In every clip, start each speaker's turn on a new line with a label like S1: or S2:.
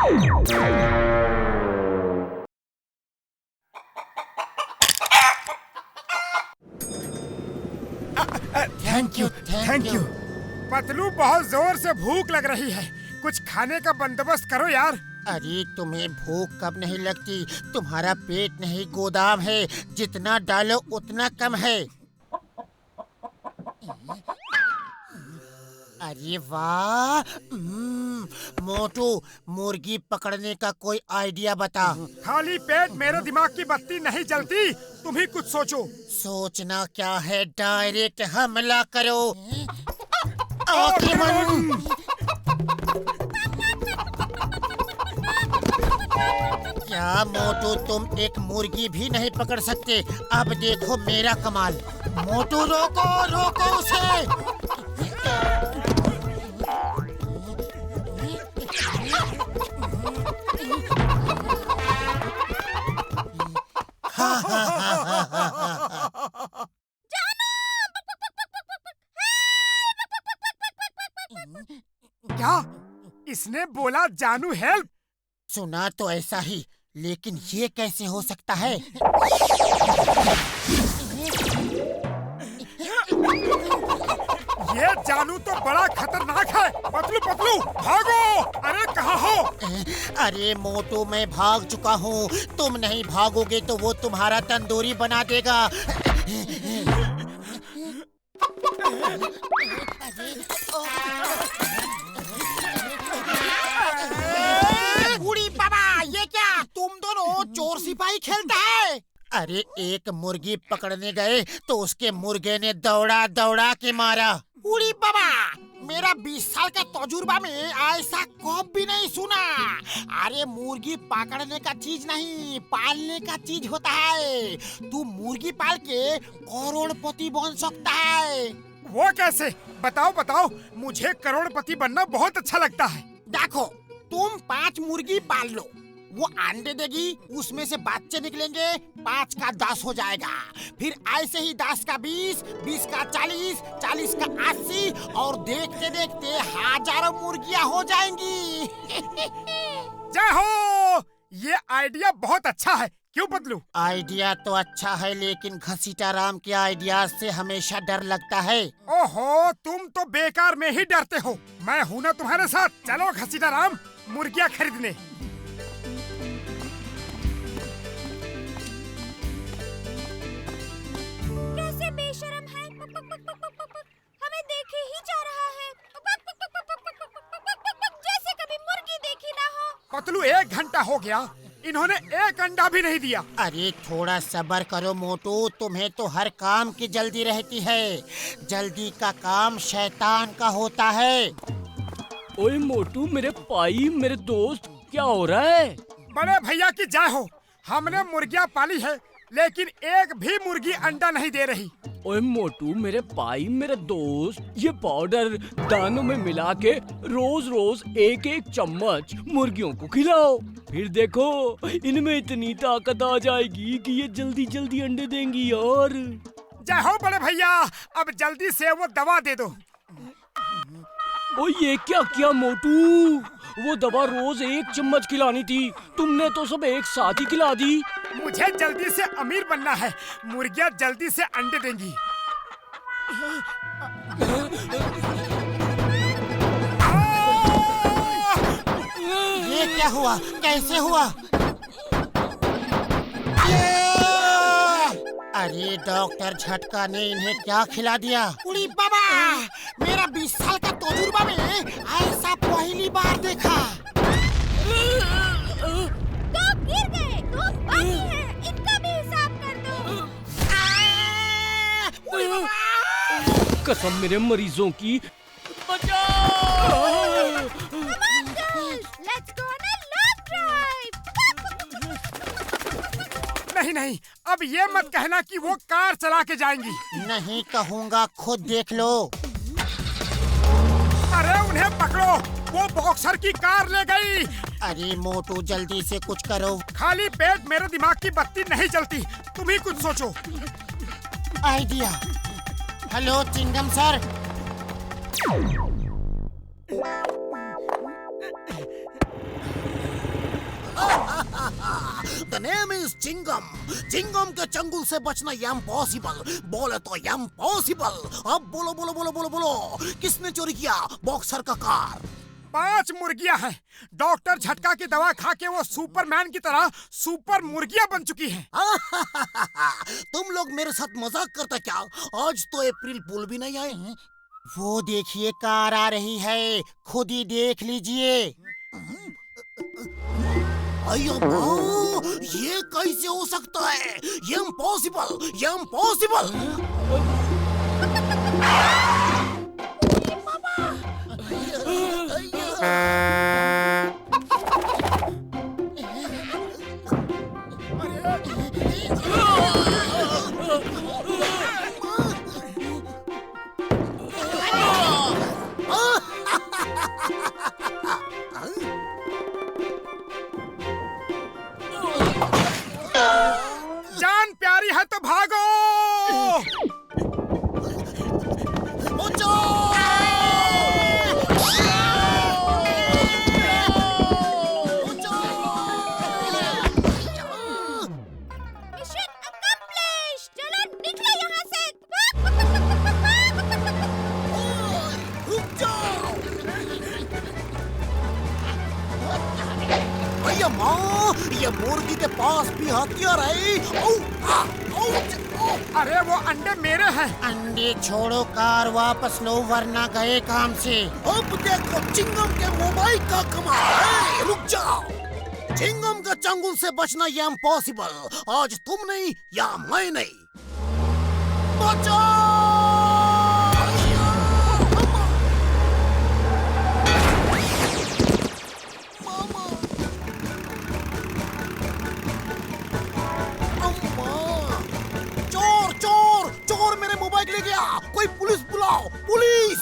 S1: Thank you. Patlu, बहुत जोर से भूख लग रही है, कुछ खाने का बंदोबस्त करो यार।
S2: अरे तुम्हें भूख कब नहीं लगती? तुम्हारा पेट नहीं गोदाम है, जितना डालो उतना कम है। अरे वाह! मोटू, मुर्गी पकड़ने का कोई आइडिया बता।
S1: खाली पेट मेरे दिमाग की बत्ती नहीं जलती, तुम ही कुछ सोचो।
S2: सोचना क्या है, डायरेक्ट हमला करो। आक्रमण! क्या मोटू, तुम एक मुर्गी भी नहीं पकड़ सकते? अब देखो मेरा कमाल। मोटू, रोको रोको उसे।
S1: क्या इसने बोला? जानू हेल्प?
S2: सुना तो ऐसा ही, लेकिन ये कैसे हो सकता है?
S1: ये जानू तो बड़ा खतरनाक है। पतलू पतलू भागो! अरे कहाँ हो?
S2: अरे मोटू, मैं भाग चुका हूँ। तुम नहीं भागोगे तो वो तुम्हारा तंदूरी बना देगा। उड़ी बाबा, ये क्या? तुम दोनों चोर सिपाही खेलता है? अरे एक मुर्गी पकड़ने गए तो उसके मुर्गे ने दौड़ा दौड़ा के मारा। उड़ी बाबा, मेरा 20 साल का तजुर्बा में ऐसा कब भी नहीं सुना। अरे मुर्गी पकड़ने का चीज नहीं, पालने का चीज होता है। तू मुर्गी पाल के करोड़पति बन सकता है।
S1: वो कैसे? बताओ बताओ, मुझे करोड़पति बनना बहुत अच्छा लगता है।
S2: देखो, तुम 5 मुर्गी पाल लो, वो अंडे देगी, उसमें से बच्चे निकलेंगे, 5 का 10 हो जाएगा। फिर ऐसे ही 10 का 20, 20 का 40, 40 का 80 और देखते देखते हजारों मुर्गियां हो जाएंगी।
S1: जय हो! ये आइडिया बहुत अच्छा है। क्यों पतलू?
S2: आइडिया तो अच्छा है, लेकिन घसीटा राम के आइडिया से हमेशा डर लगता है।
S1: ओहो, तुम तो बेकार में ही डरते हो। मैं हूँ ना तुम्हारे साथ। चलो घसीटा राम, मुर्गियाँ खरीदने।
S3: कैसे बेशरम है, हमें देखे ही जा रहा है, जैसे कभी मुर्गी देखी ना हो।
S1: पतलू, 1 घंटा हो गया, इन्होंने 1 अंडा भी नहीं दिया।
S2: अरे थोड़ा सब्र करो मोटू, तुम्हें तो हर काम की जल्दी रहती है। जल्दी का काम शैतान का होता है।
S4: ओए मोटू, मेरे भाई, मेरे दोस्त, क्या हो रहा है?
S1: बड़े भैया की जय हो। हमने मुर्गियाँ पाली है, लेकिन एक भी मुर्गी अंडा नहीं दे रही।
S4: ओए मोटू, मेरे भाई, मेरे दोस्त, ये पाउडर दानों में मिला के रोज रोज 1-1 चम्मच मुर्गियों को खिलाओ। फिर देखो, इनमें इतनी ताकत आ जाएगी कि ये जल्दी जल्दी अंडे देंगी। और
S1: जय हो बड़े भैया, अब जल्दी से वो दवा दे दो।
S4: ओ ये क्या किया मोटू? वो दवा रोज 1 चम्मच खिलानी थी, तुमने तो सब एक साथ ही खिला दी।
S1: मुझे जल्दी से अमीर बनना है, मुर्गियाँ जल्दी से अंडे देंगी।
S2: ये क्या हुआ? कैसे हुआ? अरे डॉक्टर झटका ने इन्हें क्या खिला दिया? उड़ी बाबा, मेरा 20 साल का तजुर्बा में ऐसा पहली बार देखा।
S3: दो गिर गए, 2 बाकी हैं, इनका भी हिसाब कर दो।
S2: उड़ी बाबा!
S4: कसम मेरे मरीजों की।
S3: Come on girls, let's go on a long drive.
S1: नहीं नहीं, अब ये मत कहना कि वो कार चला के जाएंगी।
S2: नहीं कहूँगा, खुद देख लो।
S1: अरे उन्हें पकड़ो, वो बॉक्सर की कार ले गई।
S2: अरे मोटू, जल्दी से कुछ करो।
S1: खाली पेट मेरे दिमाग की बत्ती नहीं जलती, तुम ही कुछ सोचो।
S2: आइडिया। हेलो चिंगम सर। द नेम इज चिंगम। चिंगम के चंगुल से बचना इम्पॉसिबल। बोले तो इम्पॉसिबल। अब बोलो बोलो बोलो बोलो बोलो, किसने चोरी किया बॉक्सर का कार?
S1: 5 मुर्गियां हैं। डॉक्टर झटका की दवा खा के वो सुपरमैन की तरह सुपर मुर्गियां बन चुकी हैं।
S2: तुम लोग मेरे साथ मजाक करते क्या? आज तो अप्रैल फूल भी नहीं आए हैं। वो देखिए कार आ रही है, खुद ही देख लीजिए। अयो माँ, ये कैसे हो सकता है? ये इम्पॉसिबल, ये इम्पॉसिबल।
S1: जान प्यारी है तो भागो।
S3: Mission accomplish. चलो निकलो यहाँ से।
S2: रुक जाओ। भैया माँ, ये मुर्गी के पास भी हथियार है।
S1: अरे वो अंडे मेरे हैं।
S2: अंडे छोड़ो, कार वापस लो वरना गए काम से। अब देखो चिंगम के मोबाइल का कमाल है। रुक जाओ। चिंगम का चंगुल से बचना ये इम्पॉसिबल। आज तुम नहीं या मैं नहीं। बचाओ! मामा! अम्मा! चोर चोर चोर मेरे मोबाइल ले गया। कोई पुलिस बुलाओ, पुलिस!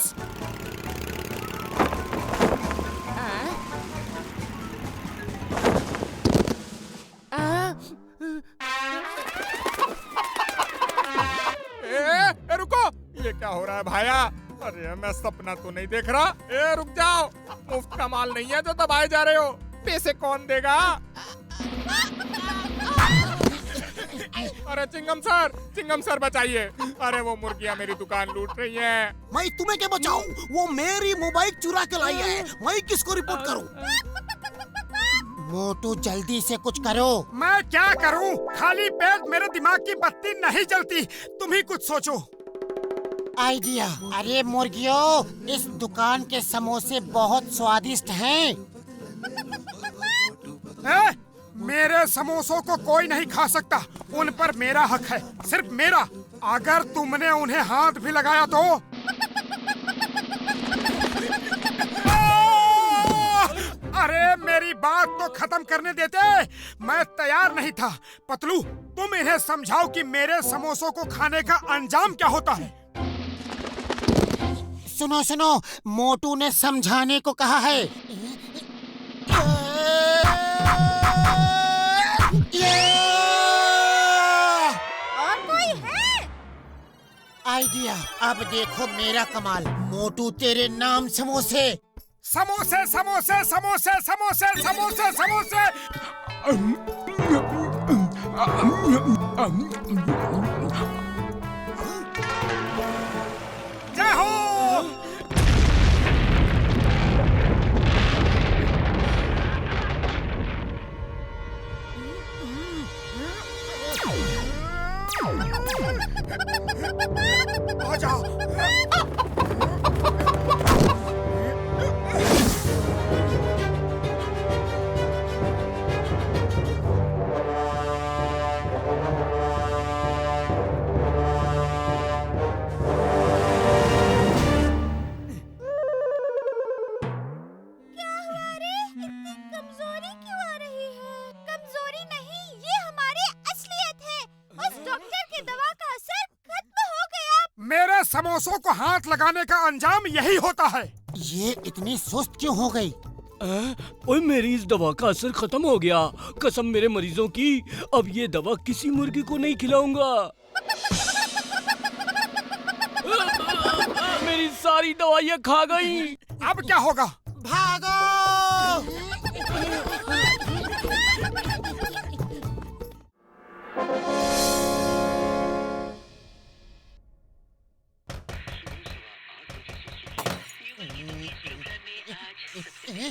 S1: ए, रुको, ये क्या हो रहा है भाया? अरे मैं सपना तो नहीं देख रहा। ए रुक जाओ, मुफ्त का माल नहीं है जो दबाए जा रहे हो। पैसे कौन देगा? अरे चिंगम सर बचाइए। अरे वो मुर्गियां मेरी दुकान लूट रही हैं।
S2: मैं तुम्हें क्या बचाऊं? वो मेरी मोबाइल चुरा के लाई है। मैं किसको रिपोर्ट करूं? मोटू जल्दी से कुछ करो।
S1: मैं क्या करूं? खाली पेट मेरे दिमाग की बत्ती नहीं जलती। तुम ही कुछ सोचो।
S2: आइडिया। अरे मुर्गियों, इस दुकान के समोसे बहुत स्वादिष्ट हैं।
S1: मेरे समोसों को कोई नहीं खा सकता। उन पर मेरा हक है, सिर्फ मेरा। अगर तुमने उन्हें हाथ भी लगाया तो अरे मेरी बात तो खत्म करने देते। मैं तैयार नहीं था। पतलू, तुम इन्हें समझाओ कि मेरे समोसों को खाने का अंजाम क्या होता है।
S2: सुनो सुनो, मोटू ने समझाने को कहा है।
S3: और कोई है?
S2: आइडिया। अब देखो मेरा कमाल। मोटू तेरे नाम समोसे।
S1: समोसे समोसे समोसे समोसे समोसे समोसे। जय हो। आ जाओ।
S3: कमजोरी क्यों आ रही है? कमजोरी नहीं, ये हमारी असलियत है। उस डॉक्टर की दवा का असर खत्म हो गया।
S1: मेरे समोसों को हाथ लगाने का अंजाम यही होता है।
S2: ये इतनी सुस्त क्यों हो गई?
S4: ओए मेरी इस दवा का असर खत्म हो गया। कसम मेरे मरीजों की, अब ये दवा किसी मुर्गी को नहीं खिलाऊंगा। मेरी सारी दवाइयाँ खा गई।
S1: अब क्या होगा?
S2: भागो!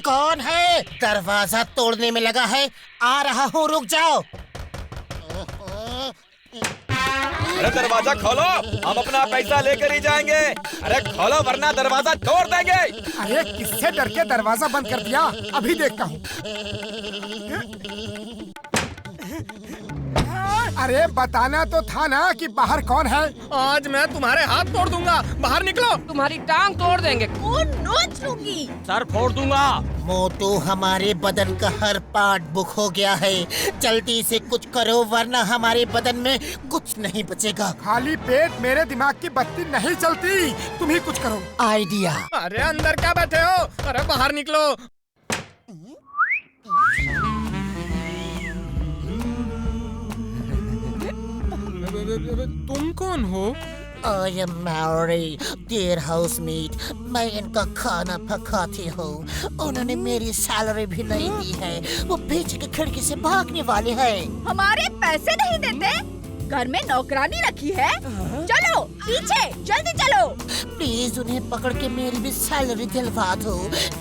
S2: कौन है? दरवाजा तोड़ने में लगा है। आ रहा हूँ, रुक जाओ।
S5: अरे दरवाजा खोलो, हम अपना पैसा लेकर ही जाएंगे। अरे खोलो वरना दरवाजा तोड़ देंगे।
S1: अरे किससे डर के दरवाजा बंद कर दिया? अभी देखता हूँ। अरे बताना तो था ना कि बाहर कौन है।
S6: आज मैं तुम्हारे हाथ तोड़ दूंगा, बाहर निकलो।
S4: तुम्हारी टांग तोड़ देंगे,
S3: ओ नोच लूंगी।
S4: सर फोड़ दूंगा।
S2: मोटू, हमारे बदन का हर पार्ट बुक हो गया है। जल्दी से कुछ करो वरना हमारे बदन में कुछ नहीं बचेगा।
S1: खाली पेट मेरे दिमाग की बत्ती नहीं चलती। तुम ही कुछ करो।
S2: आइडिया।
S6: अरे अंदर क्या बैठे हो? अरे बाहर निकलो। तुम कौन हो?
S2: I am Mary, dear housemate. मैं इनका खाना पकाती हूँ। उन्होंने मेरी सैलरी भी नहीं दी है। वो पीछे की खिड़की से भागने वाले हैं।
S3: हमारे पैसे नहीं देते? घर में नौकरानी रखी है। चलो पीछे, जल्दी चलो।
S2: प्लीज उन्हें पकड़ के मेरी भी सैलरी दिलवा दो।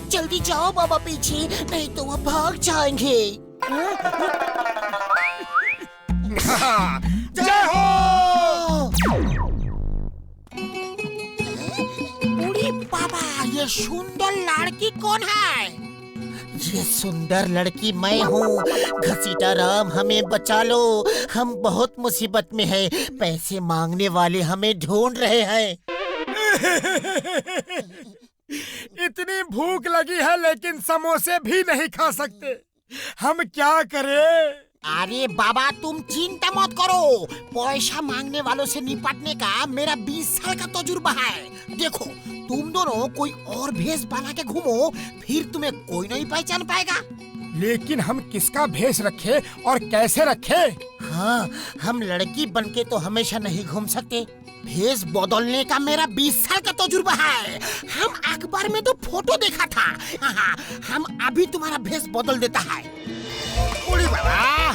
S2: जल्दी जाओ बाबा पीछे, नहीं तो वो भाग जाएंगे।
S1: जय हो।
S2: बूढ़ी बाबा, ये सुंदर लड़की कौन है? ये सुंदर लड़की मैं हूँ। घसीटा राम, हमें बचा लो। हम बहुत मुसीबत में हैं। पैसे मांगने वाले हमें ढूंढ रहे हैं।
S1: इतनी भूख लगी है लेकिन समोसे भी नहीं खा सकते। हम क्या करें?
S2: अरे बाबा, तुम चिंता मत करो। पैसा मांगने वालों से निपटने का मेरा 20 साल का तजुर्बा है। देखो, तुम दोनों कोई और भेष बना के घूमो, फिर तुम्हें कोई नहीं पहचान पाएगा।
S1: लेकिन हम किसका भेष रखे और कैसे रखे?
S2: हाँ, हम लड़की बनके तो हमेशा नहीं घूम सकते। भेष बदलने का मेरा 20 साल का तजुर्बा है। हम अखबार में तो फोटो देखा था। हाँ, हम अभी तुम्हारा भेष बदल देता है। उड़ी बाबा,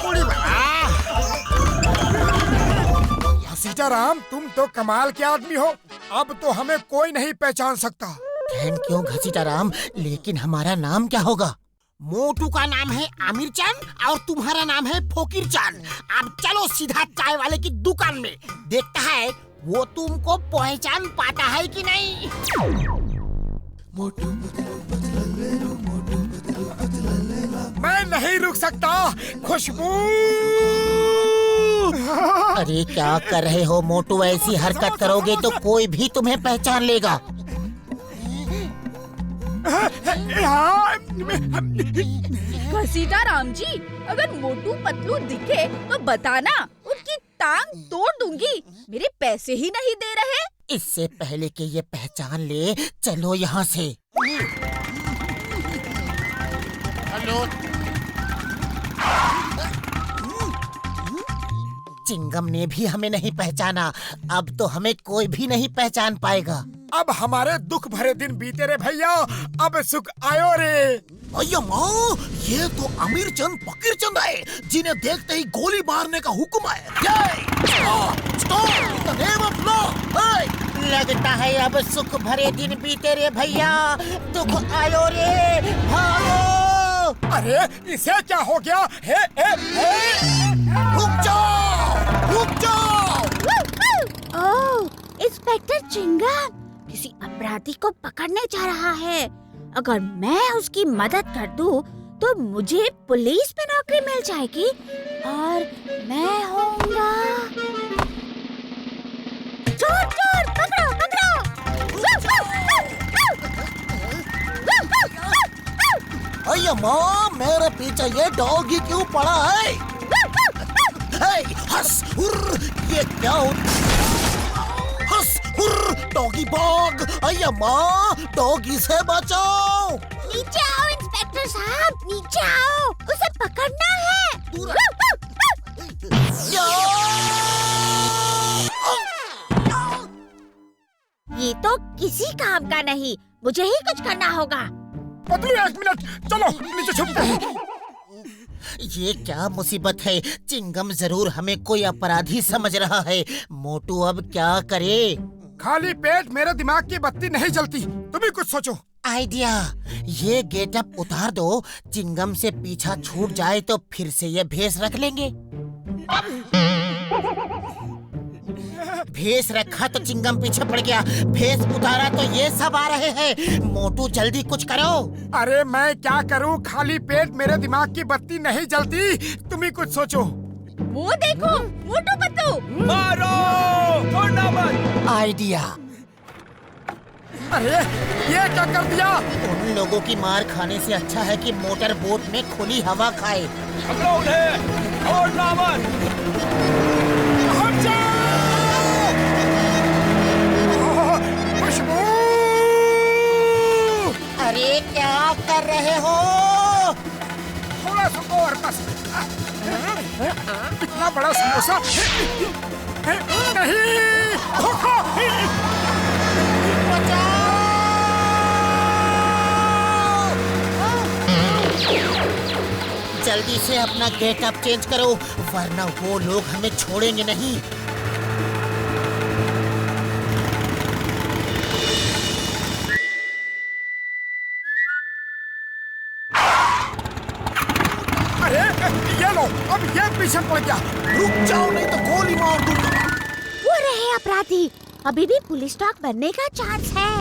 S2: उड़ी बाबा।
S1: सीताराम, तुम तो कमाल के आदमी हो। अब तो हमें कोई नहीं पहचान सकता।
S2: थैंक यू घसीटाराम, लेकिन हमारा नाम क्या होगा? मोटू का नाम है आमिर चांद और तुम्हारा नाम है फकीर चांद। अब चलो सीधा चाय वाले की दुकान में, देखता है वो तुमको पहचान पाता है कि नहीं।
S1: मैं नहीं रुक सकता। खुशबू।
S2: अरे क्या कर रहे हो मोटू? ऐसी हरकत करोगे तो कोई भी तुम्हें पहचान लेगा।
S3: घसीटा राम जी, अगर मोटू पतलू दिखे तो बताना, उनकी टांग तोड़ दूंगी। मेरे पैसे ही नहीं दे रहे।
S2: इससे पहले कि ये पहचान ले, चलो यहाँ से। हेलो। चिंगम ने भी हमें नहीं पहचाना। अब तो हमें कोई भी नहीं पहचान पाएगा।
S1: अब हमारे दुख भरे दिन बीते रे भैया। अब सुख आयो रे।
S2: भैया माँ, ये तो आमिर चंद फकीर चंद है, जिन्हें देखते ही गोली मारने का हुक्म है। लगता है अब सुख भरे दिन बीते रे भैया। दुख आयो रे, भागो।
S1: अरे इसे क्या हो गया?
S2: रुक जाओ, रुक जाओ।
S3: ओह, इंस्पेक्टर चिंगम किसी अपराधी को पकड़ने जा रहा है। अगर मैं उसकी मदद कर दूं, तो मुझे पुलिस में नौकरी मिल जाएगी और मैं होऊंगा चोर। चोर पकड़ो, पकड़ो।
S2: भैया माँ, मेरे पीछे ये डॉगी क्यों पड़ा है? हंस, हुर्र, ये क्या हंस, हुर्र, डॉगी भाग। अय्या माँ, डॉगी से बचाओ।
S3: नीचे आओ इंस्पेक्टर साहब, नीचे आओ, उसे पकड़ना है। ये तो किसी काम का नहीं, मुझे ही कुछ करना होगा।
S1: पतलू, 1 मिनट, चलो नीचे छुपते हैं।
S2: ये क्या मुसीबत है? चिंगम जरूर हमें कोई अपराधी समझ रहा है। मोटू अब क्या करे?
S1: खाली पेट मेरे दिमाग की बत्ती नहीं जलती। तुम ही कुछ सोचो।
S2: आइडिया, ये गेटअप उतार दो, चिंगम से पीछा छूट जाए तो फिर से ये भेस रख लेंगे। भेस रखा तो चिंगम पीछे पड़ गया, भेस उतारा तो ये सब आ रहे हैं। मोटू जल्दी कुछ करो।
S1: अरे मैं क्या करूं, खाली पेट मेरे दिमाग की बत्ती नहीं जलती। तुम ही कुछ सोचो।
S3: वो देखो, मोटू पतलू।
S5: मारो, छोड़ना मत।
S2: आइडिया,
S1: अरे ये क्या कर दिया?
S2: उन लोगों की मार खाने से अच्छा है कि मोटर बोट में खुली हवा खाए।
S5: पकड़ो उन्हें, छोड़ना मत।
S1: हट जाओ! खुशबू!
S2: अरे क्या कर रहे हो?
S1: थोड़ा सा और बस। इतना बड़ा समोसा नहीं।
S2: जल्दी से अपना गेटअप चेंज करो, वरना वो लोग हमें छोड़ेंगे नहीं।
S1: अरे ये लो, अब ये पीछे पड़ गया।
S2: रुक जाओ नहीं तो गोली मार दूंगा।
S3: वो रहे अपराधी, अभी भी पुलिस डॉग बनने का चांस है।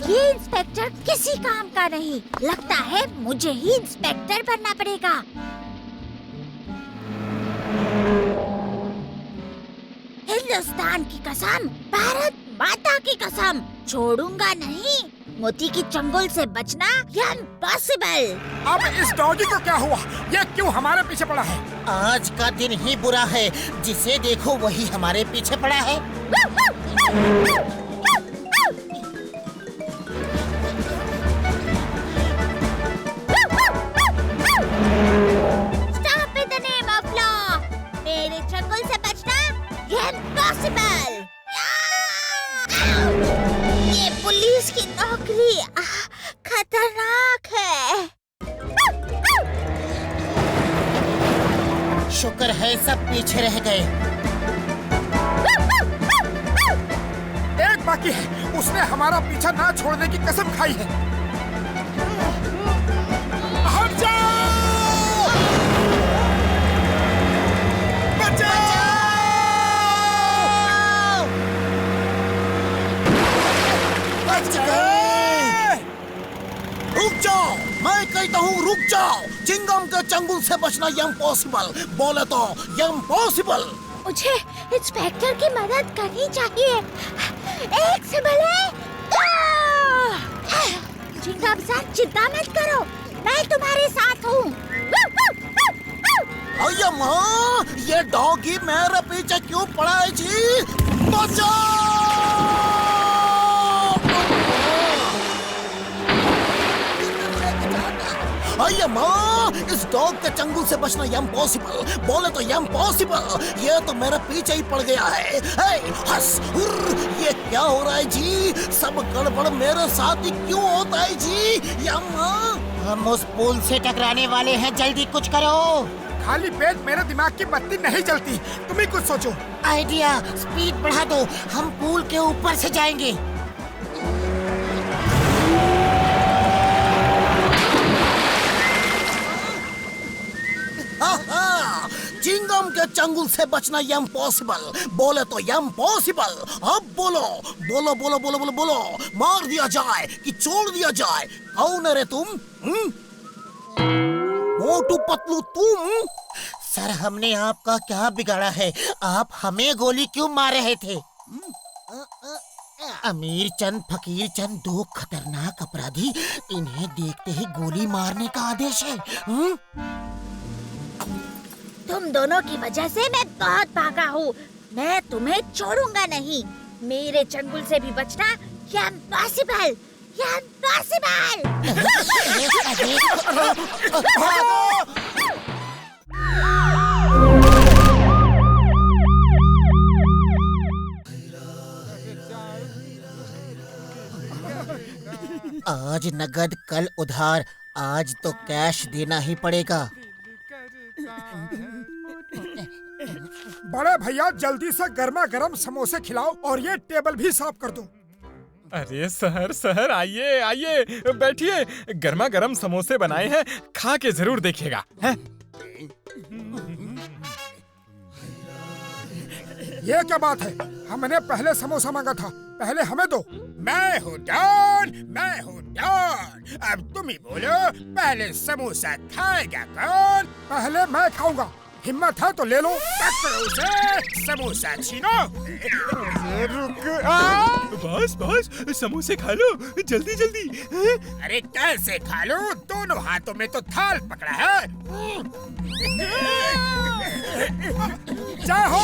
S3: ये इंस्पेक्टर किसी काम का नहीं, लगता है मुझे ही इंस्पेक्टर बनना पड़ेगा। हिंदुस्तान की कसम, भारत माता की कसम, छोड़ूंगा नहीं। मोती की चंगुल से बचना इम्पॉसिबल।
S1: अब इस डॉगी को क्या हुआ? ये क्यों हमारे पीछे पड़ा है?
S2: आज का दिन ही बुरा है, जिसे देखो वही हमारे पीछे पड़ा है।
S3: Stop in the name of law! मेरे चंगुल से बचना इम्पॉसिबल। ये पुलिस की नौकरी खतरनाक है।
S2: शुक्र है सब पीछे रह गए।
S1: एक बाकी है, उसने हमारा पीछा ना छोड़ने की कसम खाई है। हट जाओ! बचाओ!
S2: बच गए। रुक जाओ, मैं कहता हूँ रुक जाओ। चिंगम के चंगुल से बचना इम्पॉसिबल, बोले तो इम्पॉसिबल।
S3: मुझे इंस्पेक्टर की मदद करनी चाहिए। एक से भले चिंगम सर, चिंता मत करो, मैं तुम्हारे साथ हूँ।
S2: अय्या माँ, ये डॉगी मेरे पीछे क्यों पड़ा है जी? बचाओ! अय्या माँ, इस डॉग के चंगुल से बचना इम्पॉसिबल, बोले तो इम्पॉसिबल। ये तो मेरे पीछे ही पड़ गया है। हे, हंस, हुर्र, ये क्या हो रहा है जी? सब गड़बड़ मेरे साथ ही क्यों होता है जी? यम्मा, हम उस पुल से टकराने वाले हैं, जल्दी कुछ करो।
S1: खाली पेट मेरे दिमाग की बत्ती नहीं जलती। तुम ही कुछ सोचो।
S2: आइडिया, स्पीड बढ़ा दो, हम पुल के ऊपर से जाएंगे। चिंगम के चंगुल से बचना इम्पॉसिबल, बोले तो इम्पॉसिबल। अब बोलो बोलो बोलो बोलो बोलो बोलो, मार दिया जाए कि छोड़ दिया जाए? कौन है रे तुम? मोटू पतलू तुम? सर, हमने आपका क्या बिगाड़ा है? आप हमें गोली क्यों मार रहे थे? अमीर चंद, फकीर चंद, दो खतरनाक अपराधी, इन्हें देखते ही गोली मारने का आदेश है।
S3: तुम दोनों की वजह से मैं बहुत भागा हूँ। मैं तुम्हें छोड़ूंगा नहीं। मेरे चंगुल से भी बचना इम्पॉसिबल, इम्पॉसिबल।
S2: आज नगद, कल उधार, आज तो कैश देना ही पड़ेगा।
S1: बड़े भैया जल्दी से गर्मा गर्म समोसे खिलाओ और ये टेबल भी साफ कर दो।
S6: अरे सर सर आइए आइए बैठिए, गर्मा गर्म समोसे बनाए हैं, खा के जरूर देखिएगा हैं?
S1: ये क्या बात है? हमने पहले समोसा मांगा था, पहले हमें दो। मैं हूँ डॉन, मैं हूँ डॉन। अब तुम ही बोलो, पहले समोसा खाएगा कौन? पहले मैं खाऊंगा। हिम्मत है तो ले लो। पकड़ो उसे, समोसा छीनो।
S6: बस बस समोसे खा लो जल्दी जल्दी।
S1: अरे कैसे खा लो? दोनों हाथों में तो थाल पकड़ा है। जाओ।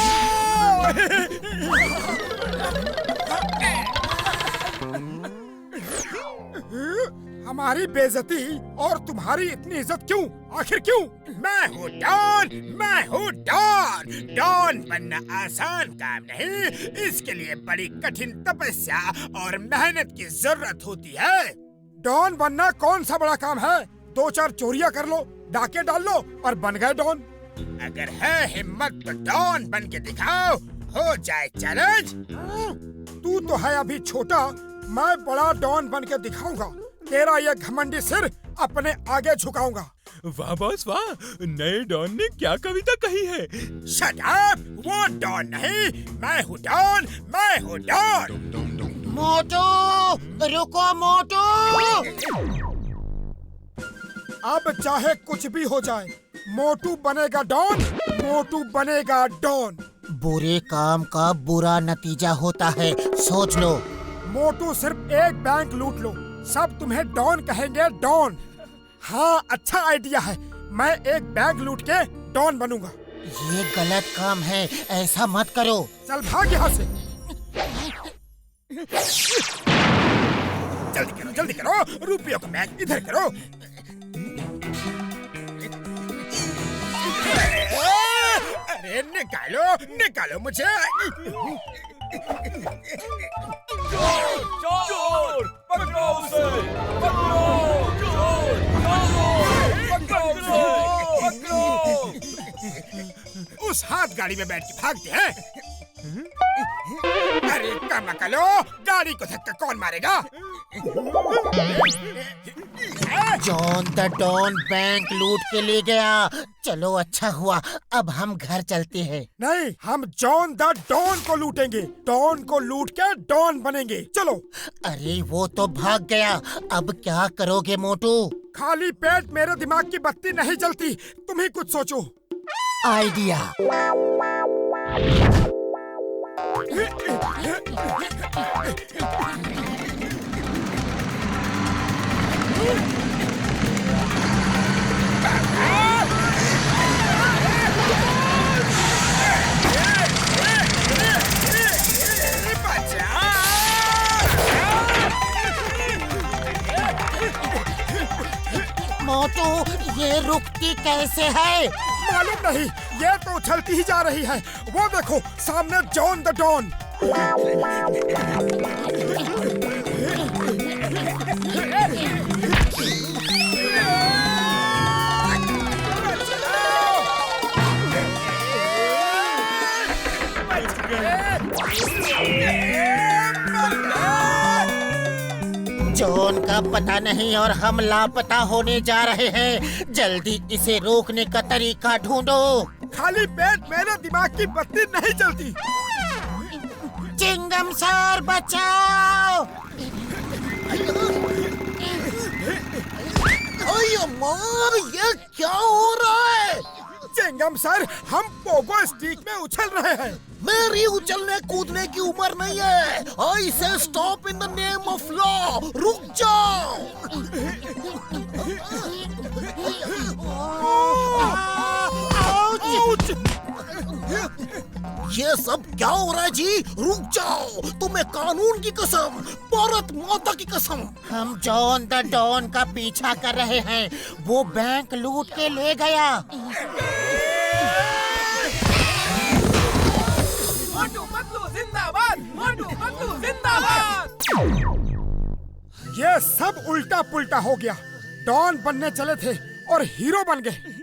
S1: हमारी बेइज्जती और तुम्हारी इतनी इज्जत क्यों? आखिर क्यों? मैं हूँ डॉन, मैं हूँ डॉन। डॉन बनना आसान काम नहीं, इसके लिए बड़ी कठिन तपस्या और मेहनत की जरूरत होती है। डॉन बनना कौन सा बड़ा काम है? 2-4 चोरियां कर लो, डाके डाल लो और बन गए डॉन। अगर है हिम्मत तो डॉन बन के दिखाओ, हो जाए चैलेंज। तू तो है अभी छोटा, मैं बड़ा डॉन बन के दिखाऊंगा। तेरा ये घमंडी सिर अपने आगे झुकाऊंगा।
S6: वाह बॉस वाह, नए डॉन ने क्या कविता कही है?
S1: शट अप, वो डॉन नहीं, मैं हूँ डॉन, मैं हूँ डॉन।
S2: मोटू रुको मोटू।
S1: अब चाहे कुछ भी हो जाए, मोटू बनेगा डॉन, मोटू बनेगा डॉन।
S2: बुरे काम का बुरा नतीजा होता है, सोच लो।
S1: मोटू सिर्फ एक बैंक लूट लो, सब तुम्हें डॉन कहेंगे, डॉन। हाँ अच्छा आइडिया है, मैं एक बैंक लूट के डॉन बनूंगा।
S2: ये गलत काम है, ऐसा मत करो।
S1: चल भाग यहाँ से। जल्दी करो, रुपयों का बैग इधर करो। अरे निकालो मुझे।
S5: चोर पकड़ो उसे, पकड़ो चोर, पकड़ो उसे, पकड़ो।
S1: उस हाथ गाड़ी में बैठ के भागते हैं। अरे कम करो, गाड़ी को धक्का कौन मारेगा?
S2: जॉन द डॉन बैंक लूट के ले गया। चलो अच्छा हुआ, अब हम घर चलते हैं।
S1: नहीं, हम जॉन द डॉन को लूटेंगे, डॉन को लूट के डॉन बनेंगे। चलो।
S2: अरे वो तो भाग गया, अब क्या करोगे मोटू?
S1: खाली पेट मेरे दिमाग की बत्ती नहीं जलती, तुम ही कुछ सोचो।
S2: आइडिया। मोटू ये रुकती कैसे है?
S1: मालूम नहीं, ये तो उछलती ही जा रही है। वो देखो सामने जॉन द डॉन।
S2: जॉन का पता नहीं और हम लापता होने जा रहे हैं। जल्दी इसे रोकने का तरीका ढूंढो।
S1: खाली पेट मेरे दिमाग की बत्ती नहीं जलती।
S2: चिंगम सर बचाओ। ये क्या हो रहा है?
S1: चिंगम सर, हम पोगो स्टिक में उछल रहे हैं।
S2: मेरी उछलने कूदने की उम्र नहीं है। आई से stop in the name of law. रुक जाओ। ये सब क्या हो रहा है जी? रुक जाओ, तुम्हें कानून की कसम, भारत माता की कसम। हम जॉन द डॉन का पीछा कर रहे हैं, वो बैंक लूट के ले गया।
S5: मोटू पतलू जिंदाबाद, मोटू पतलू जिंदाबाद।
S1: ये सब उल्टा पुल्टा हो गया। डॉन बनने चले थे और हीरो बन गए।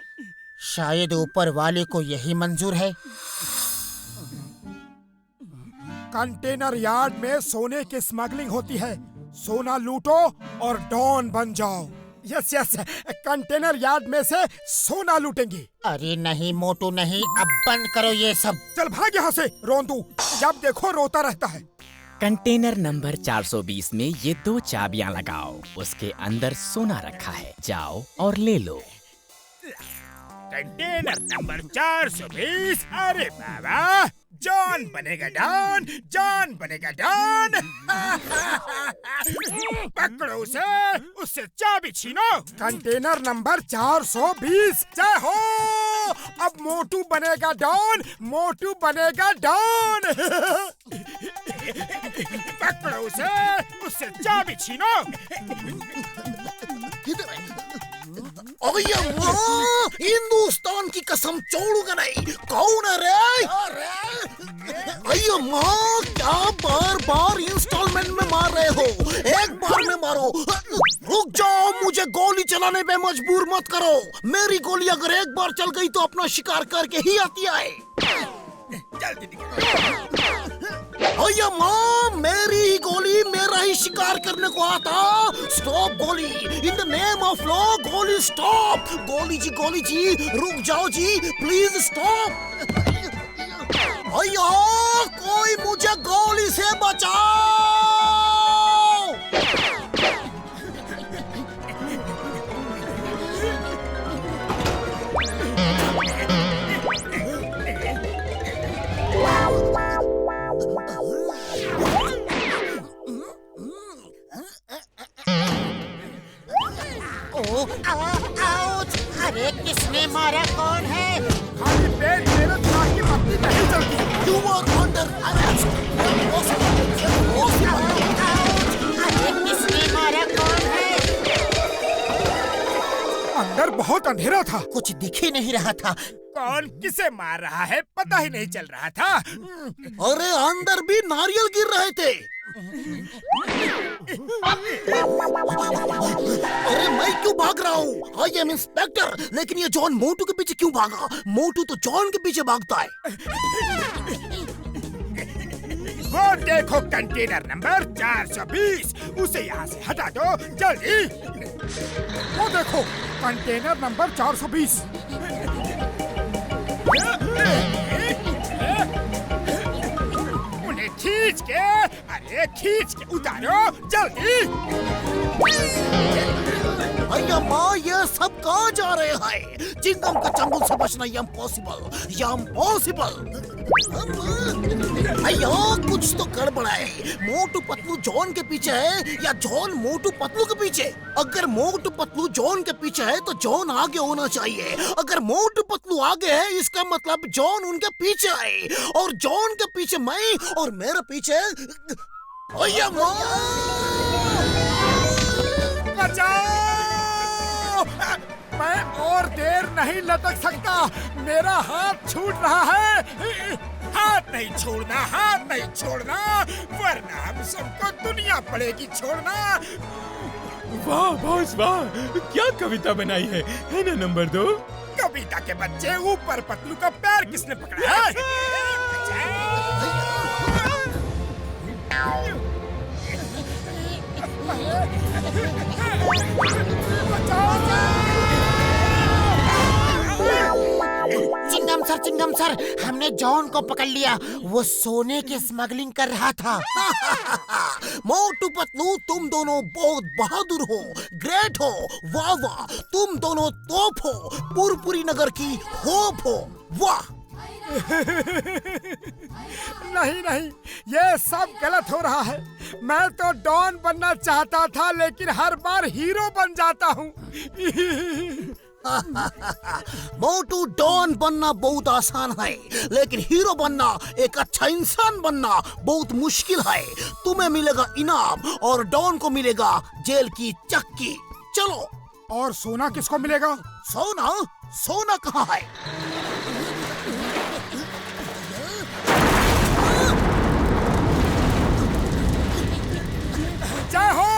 S2: शायद ऊपर वाले को यही मंजूर है।
S1: कंटेनर यार्ड में सोने की स्मगलिंग होती है। सोना लूटो और डॉन बन जाओ। यस यस, कंटेनर यार्ड में से सोना लूटेंगे।
S2: अरे नहीं मोटू नहीं, अब बंद करो ये सब।
S1: चल भाग यहाँ से रोंदू, जब देखो रोता रहता है।
S7: कंटेनर नंबर 420 में ये 2 चाबियां लगाओ, उसके अंदर सोना रखा है, जाओ और ले लो।
S1: Container number 420। अरे बाबा, जॉन बनेगा डॉन, जॉन बनेगा डॉन। पकड़ो उसे, उससे चाबी छीनो। Container number 420। जय हो, अब मोटू बनेगा डॉन, मोटू बनेगा डॉन। पकड़ो उसे, उससे चाबी छीनो।
S2: अरे माँ, हिंदुस्तान की कसम छोड़ूंगा नहीं। कौन है रे? अरे माँ, क्या बार बार इंस्टॉलमेंट में मार रहे हो? एक बार में मारो। रुक जाओ, मुझे गोली चलाने पे मजबूर मत करो। मेरी गोली अगर एक बार चल गई तो अपना शिकार करके ही आती है। अरे माँ, मेरी ही गोली, मेरा ही शिकार करने को आता। स्टॉप गोली, in the name of law, गोली स्टॉप। गोली जी रुक जाओ जी, प्लीज स्टॉप। भैया, कोई मुझे गोली से बचाओ। अरे किसने मारा? कौन है?
S1: खाली पेट मेरे दिमाग की पत्ती नहीं चलती।
S2: You are under arrest. अरे किसने मारा? कौन है?
S1: अंदर बहुत अंधेरा था,
S2: कुछ दिख ही नहीं रहा था।
S1: कौन किसे मार रहा है पता ही नहीं चल रहा था।
S2: अरे अंदर भी नारियल गिर रहे थे। अरे मैं क्यों भाग रहा हूँ? I am inspector. लेकिन ये जॉन मोटू के पीछे क्यों भागा? मोटू तो जॉन के पीछे भागता है।
S1: वो देखो कंटेनर नंबर 420, उसे यहाँ से हटा दो जल्दी। वो देखो कंटेनर नंबर 420। उन्हें खींच के उतारो जल्दी।
S2: अरे माँ, ये सब कहाँ जा रहे हैं? चिंगम का चंगुल से बचना इम्पॉसिबल। अयो, कुछ तो गड़बड़ है। मोटू पतलू जॉन के पीछे है या जॉन मोटू पतलू के पीछे? अगर मोटू पतलू जॉन के पीछे है तो जॉन आगे होना चाहिए। अगर मोटू पतलू आगे है, इसका मतलब जॉन उनके पीछे है, और जॉन के पीछे मैं, और मेरे पीछे अयो माँ,
S1: बचाओ! मैं और देर नहीं लटक सकता, मेरा हाथ छूट रहा है। हाथ नहीं छोड़ना, वरना हम सबको दुनिया पड़ेगी छोड़ना।
S6: वाह बॉस वाह, क्या कविता बनाई है ना नंबर 2?
S1: कविता के बच्चे, ऊपर पतलू का पैर किसने पकड़ा है?
S2: चिंगम सर, हमने जॉन को पकड़ लिया। वो सोने की स्मगलिंग कर रहा था। मोटू पतलू, तुम दोनों बहुत बहादुर हो, ग्रेट हो, वाह वाह। तुम दोनों तोप हो, पुरपुरी नगर की होप हो, वाह।
S1: नहीं, ये सब गलत हो रहा है। मैं तो डॉन बनना चाहता था, लेकिन हर बार हीरो बन जाता हूँ।
S2: मोटू, डॉन बनना बहुत आसान है, लेकिन हीरो बनना, एक अच्छा इंसान बनना बहुत मुश्किल है। तुम्हें मिलेगा इनाम और डॉन को मिलेगा जेल की चक्की। चलो।
S1: और सोना किसको मिलेगा?
S2: सोना कहाँ है?
S1: जय हो!